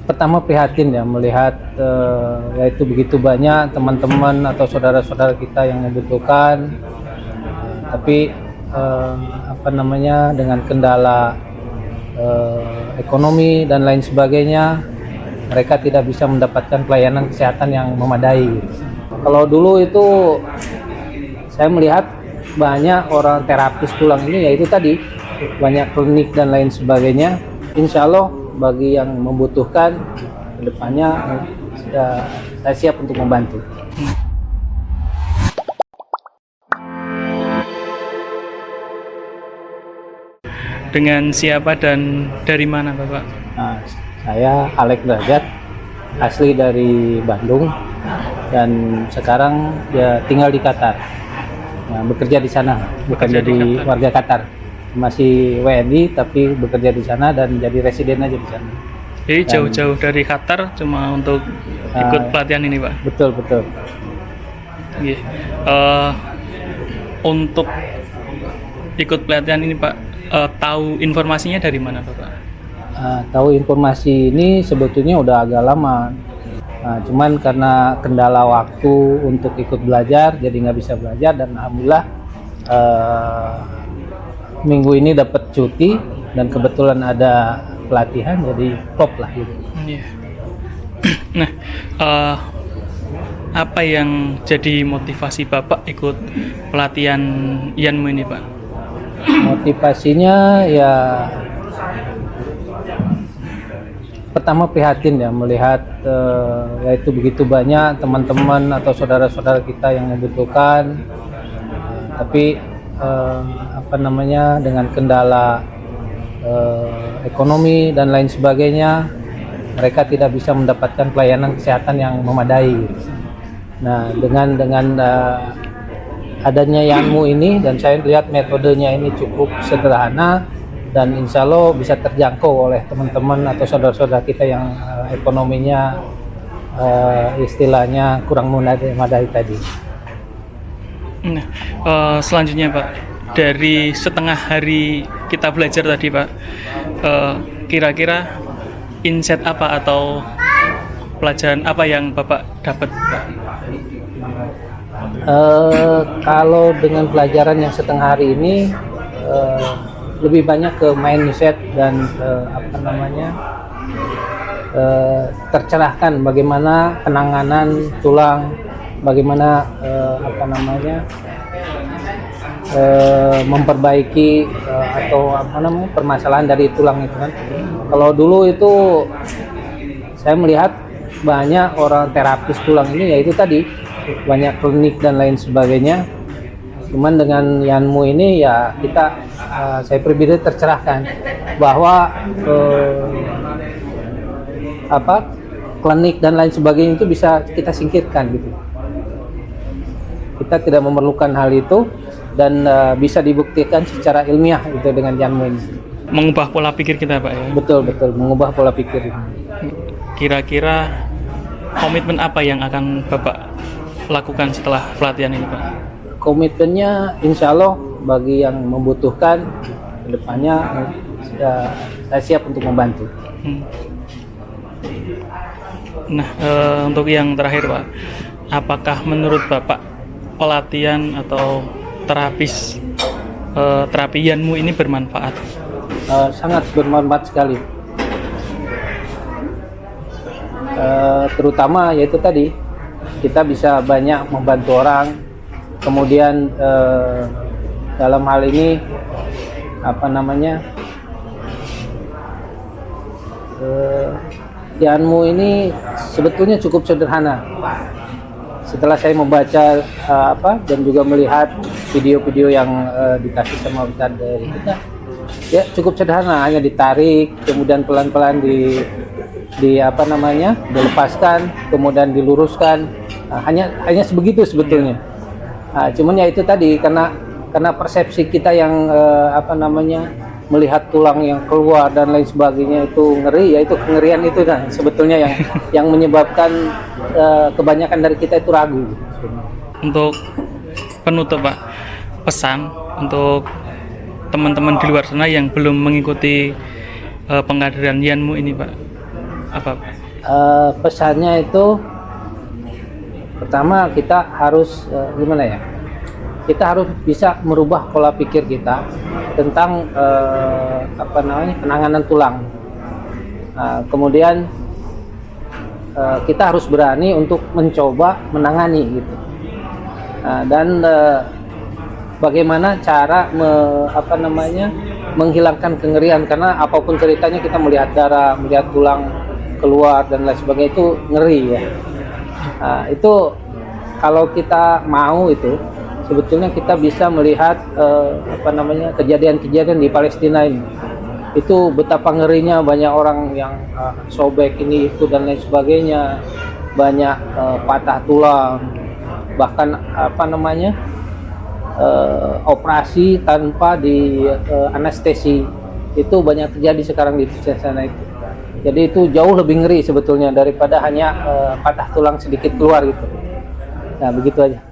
Pertama prihatin ya melihat yaitu begitu banyak teman-teman atau saudara-saudara kita yang membutuhkan, tapi dengan kendala ekonomi dan lain sebagainya, mereka tidak bisa mendapatkan pelayanan kesehatan yang memadai. Kalau dulu itu saya melihat banyak orang terapis tulang ini, yaitu tadi banyak klinik dan lain sebagainya. Insya Allah bagi yang membutuhkan kedepannya saya siap untuk membantu. Dengan siapa dan dari mana Bapak? Nah, saya Alex Derajat, asli dari Bandung dan sekarang ya tinggal di Qatar. Nah, bekerja di sana, bukan jadi warga Qatar. Masih WNI tapi bekerja di sana dan jadi residen aja di sana. Jadi jauh-jauh dari Qatar cuma untuk ikut pelatihan ini, Pak? Betul. Yeah. Untuk ikut pelatihan ini, Pak, tahu informasinya dari mana, Bapak? Tahu informasi ini sebetulnya udah agak lama. Cuman karena kendala waktu untuk ikut belajar, jadi nggak bisa belajar, dan alhamdulillah minggu ini dapat cuti dan kebetulan ada pelatihan, jadi top lah gitu. Yeah. Nah, apa yang jadi motivasi Bapak ikut pelatihan Yanmu ini, Pak? Motivasinya ya pertama prihatin ya melihat yaitu begitu banyak teman-teman atau saudara-saudara kita yang membutuhkan, tapi dengan kendala ekonomi dan lain sebagainya, mereka tidak bisa mendapatkan pelayanan kesehatan yang memadai. Nah, dengan adanya Yanmu ini, dan saya lihat metodenya ini cukup sederhana dan insya Allah bisa terjangkau oleh teman-teman atau saudara-saudara kita yang ekonominya istilahnya kurang memadai tadi. Nah, selanjutnya Pak, dari setengah hari kita belajar tadi Pak, kira-kira insight apa atau pelajaran apa yang Bapak dapat, Pak? Kalau dengan pelajaran yang setengah hari ini lebih banyak ke mindset dan tercerahkan bagaimana penanganan tulang, bagaimana memperbaiki permasalahan dari tulang itu kan. Kalau dulu itu saya melihat banyak orang terapis tulang ini, yaitu tadi banyak klinik dan lain sebagainya. Cuman dengan Yanmu ini ya saya pribadi tercerahkan bahwa klinik dan lain sebagainya itu bisa kita singkirkan gitu. Kita tidak memerlukan hal itu dan bisa dibuktikan secara ilmiah itu dengan Yanmu ini. Mengubah pola pikir kita, Pak, ya? Betul, mengubah pola pikir. Kira-kira komitmen apa yang akan Bapak lakukan setelah pelatihan ini, Pak? Komitmennya insya Allah bagi yang membutuhkan kedepannya saya siap untuk membantu. Nah, untuk yang terakhir Pak, apakah menurut Bapak pelatihan atau terapi Yanmu ini bermanfaat? Sangat bermanfaat sekali. Terutama yaitu tadi kita bisa banyak membantu orang, kemudian dalam hal ini Yanmu ini sebetulnya cukup sederhana. Setelah saya membaca dan juga melihat video-video yang dikasih sama Ustaz dari kita, ya cukup sederhana, hanya ditarik, kemudian pelan-pelan dilepaskan, kemudian diluruskan. Hanya sebegitu sebetulnya. Cuman ya itu tadi karena persepsi kita yang melihat tulang yang keluar dan lain sebagainya itu ngeri, ya itu kengerian itu kan sebetulnya yang menyebabkan kebanyakan dari kita itu ragu. Untuk penutup Pak, pesan untuk teman-teman di luar sana yang belum mengikuti pengkaderan Yanmu ini Pak. Apa? Pesannya itu pertama kita harus gimana ya? Kita harus bisa merubah pola pikir kita tentang penanganan tulang. Kemudian kita harus berani untuk mencoba menangani gitu. Dan bagaimana cara menghilangkan kengerian, karena apapun ceritanya kita melihat darah, melihat tulang keluar dan lain sebagainya itu ngeri ya. Itu kalau kita mau itu sebetulnya kita bisa melihat kejadian-kejadian di Palestina ini. Itu betapa ngerinya, banyak orang yang sobek ini itu dan lain sebagainya, banyak patah tulang, bahkan operasi tanpa di anestesi itu banyak terjadi sekarang di sana itu. Jadi itu jauh lebih ngeri sebetulnya daripada hanya patah tulang sedikit keluar gitu. Nah begitu aja.